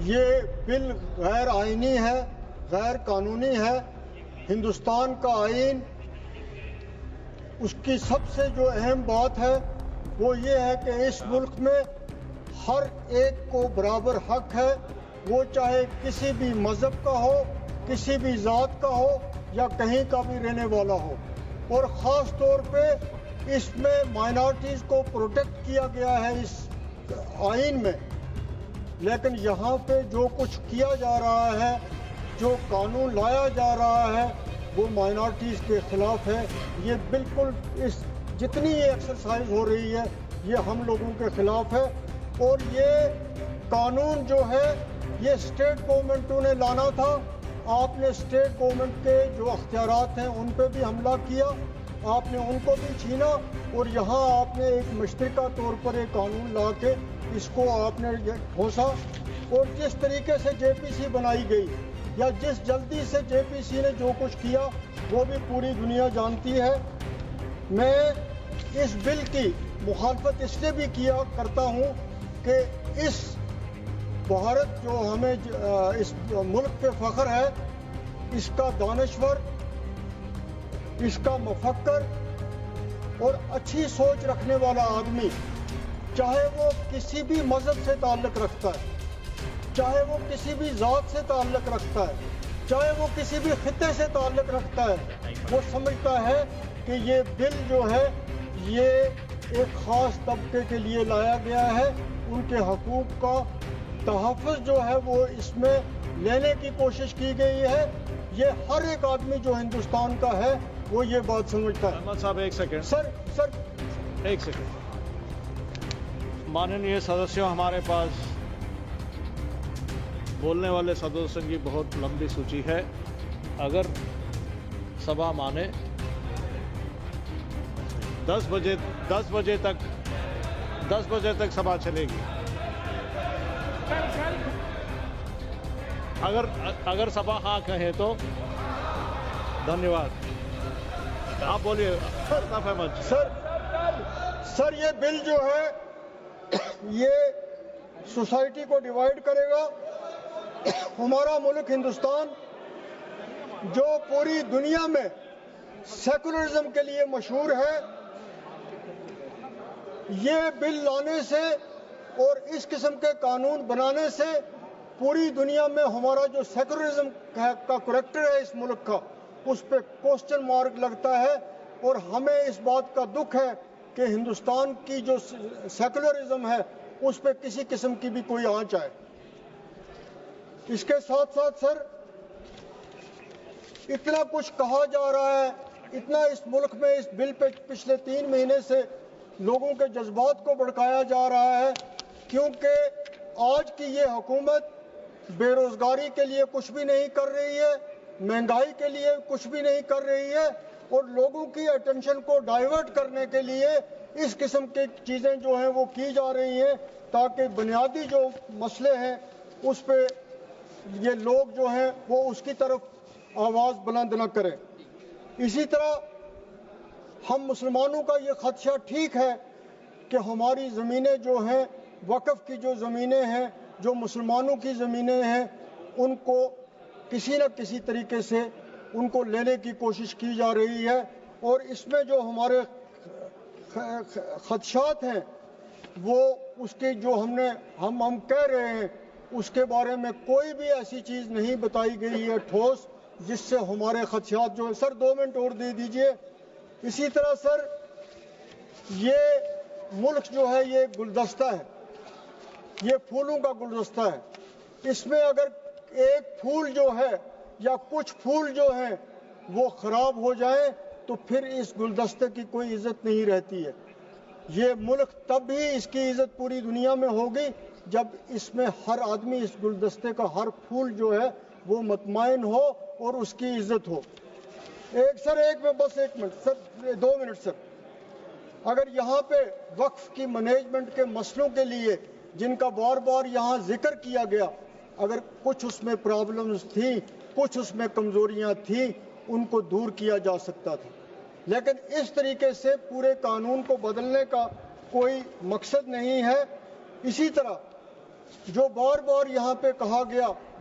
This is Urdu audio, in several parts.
یہ بل غیر آئینی ہے، غیر قانونی ہے۔ ہندوستان کا آئین، اس کی سب سے جو اہم بات ہے وہ یہ ہے کہ اس ملک میں ہر ایک کو برابر حق ہے، وہ چاہے کسی بھی مذہب کا ہو، کسی بھی ذات کا ہو یا کہیں کا بھی رہنے والا ہو۔ اور خاص طور پہ اس میں مائنارٹیز کو پروٹیکٹ کیا گیا ہے اس آئین میں۔ لیکن یہاں پہ جو کچھ کیا جا رہا ہے، جو قانون لایا جا رہا ہے، وہ مائنارٹیز کے خلاف ہے۔ یہ بالکل جتنی یہ ایکسرسائز ہو رہی ہے یہ ہم لوگوں کے خلاف ہے۔ اور یہ قانون جو ہے یہ اسٹیٹ گورنمنٹوں نے لانا تھا۔ آپ نے اسٹیٹ گورنمنٹ کے جو اختیارات ہیں ان پہ بھی حملہ کیا، آپ نے ان کو بھی چھینا، اور یہاں آپ نے ایک مشترکہ طور پر ایک قانون لا کے اس کو آپ نے ٹھوسا۔ اور جس طریقے سے جے پی سی بنائی گئی یا جس جلدی سے جے پی سی نے جو کچھ کیا وہ بھی پوری دنیا جانتی ہے۔ میں اس بل کی مخالفت اس لیے بھی کیا کرتا ہوں کہ اس بھارت جو ہمیں اس ملک پہ فخر ہے، اس کا دانشور، اس کا مفکر اور اچھی سوچ رکھنے والا آدمی، چاہے وہ کسی بھی مذہب سے تعلق رکھتا ہے، چاہے وہ کسی بھی ذات سے تعلق رکھتا ہے، چاہے وہ کسی بھی خطے سے تعلق رکھتا ہے، وہ سمجھتا ہے کہ یہ بل جو ہے یہ ایک خاص طبقے کے لیے لایا گیا ہے، ان کے حقوق کا تحفظ جو ہے وہ اس میں لینے کی کوشش کی گئی ہے۔ یہ ہر ایک آدمی جو ہندوستان کا ہے وہ یہ بات سمجھتا ہے۔ احمد صاحب ایک سیکنڈ، سر ایک سیکنڈ۔ ماننیے سدسیوں، ہمارے پاس بولنے والے سدسیوں کی بہت لمبی سوچی ہے۔ اگر سبھا مانے 10 بجے تک سبھا چلے گی۔ اگر سبھا ہاں کہے تو دھنیہ واد۔ آپ بولیے احمد۔ سر یہ بل جو ہے یہ سوسائٹی کو ڈیوائیڈ کرے گا۔ ہمارا ملک ہندوستان جو پوری دنیا میں سیکولرزم کے لیے مشہور ہے، یہ بل لانے سے اور اس قسم کے قانون بنانے سے پوری دنیا میں ہمارا جو سیکولرزم کا کریکٹر ہے اس ملک کا، اس پہ کوسچن مارک لگتا ہے۔ اور ہمیں اس بات کا دکھ ہے کہ ہندوستان کی جو سیکولرزم ہے اس پہ کسی قسم کی بھی کوئی آنچ آئے۔ اس کے ساتھ ساتھ سر، اتنا کچھ کہا جا رہا ہے، اتنا اس ملک میں اس بل پہ پچھلے 3 مہینے سے لوگوں کے جذبات کو بھڑکایا جا رہا ہے، کیونکہ آج کی یہ حکومت بے روزگاری کے لیے کچھ بھی نہیں کر رہی ہے، مہنگائی کے لیے کچھ بھی نہیں کر رہی ہے، اور لوگوں کی اٹینشن کو ڈائیورٹ کرنے کے لیے اس قسم کی چیزیں جو ہیں وہ کی جا رہی ہیں تاکہ بنیادی جو مسئلے ہیں اس پہ یہ لوگ جو ہیں وہ اس کی طرف آواز بلند نہ کریں۔ اسی طرح ہم مسلمانوں کا یہ خدشہ ٹھیک ہے کہ ہماری زمینیں جو ہیں، وقف کی جو زمینیں ہیں، جو مسلمانوں کی زمینیں ہیں، ان کو کسی نہ کسی طریقے سے ان کو لینے کی کوشش کی جا رہی ہے۔ اور اس میں جو ہمارے خدشات ہیں وہ اس کی جو ہم کہہ رہے ہیں اس کے بارے میں کوئی بھی ایسی چیز نہیں بتائی گئی ہے ٹھوس جس سے ہمارے خدشات جو ہیں۔ سر 2 منٹ اور دے دیجئے۔ اسی طرح سر، یہ ملک جو ہے یہ گلدستہ ہے، یہ پھولوں کا گلدستہ ہے۔ اس میں اگر ایک پھول جو ہے یا کچھ پھول جو ہیں وہ خراب ہو جائیں تو پھر اس گلدستے کی کوئی عزت نہیں رہتی ہے۔ یہ ملک تب ہی اس کی عزت پوری دنیا میں ہوگی جب اس میں ہر آدمی، اس گلدستے کا ہر پھول جو ہے وہ مطمئن ہو اور اس کی عزت ہو۔ بس ایک منٹ سر، 2 منٹ سر۔ اگر یہاں پہ وقف کی مینجمنٹ کے مسئلوں کے لیے جن کا بار بار یہاں ذکر کیا گیا، اگر کچھ اس میں پرابلمز تھیں، کچھ اس میں کمزوریاں تھیں، ان کو دور کیا جا سکتا تھا، لیکن اس طریقے سے پورے قانون کو بدلنے کا کوئی مقصد نہیں ہے۔ اسی طرح جو بار بار یہاں پہ کہا گیا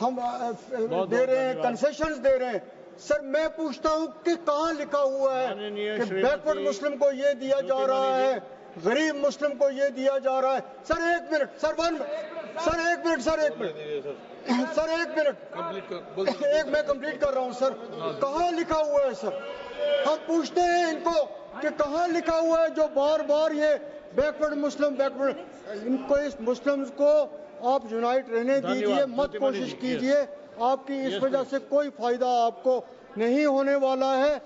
ہم دے رہے ہیں دھنیواد۔ کنسیشنز دے رہے ہیں. سر میں پوچھتا ہوں کہ کہاں لکھا ہوا ہے ماننیہ کہ شریمتی بیکورڈ مسلم کو یہ دیا جا رہا ہے, غریب مسلم کو یہ دیا جا رہا ہے. سر ایک منٹ, سر ایک منٹ, سر ایک منٹ, ایک میں کمپلیٹ کر رہا ہوں سر. کہاں لکھا ہوا ہے سر؟ ہم پوچھتے ہیں ان کو کہ کہاں لکھا ہوا ہے جو بار بار یہ بیکورڈ مسلم ان کو, اس مسلمز کو آپ یونائٹ رہنے دیجئے, مت کوشش کیجئے. آپ کی اس وجہ سے کوئی فائدہ آپ کو نہیں ہونے والا ہے.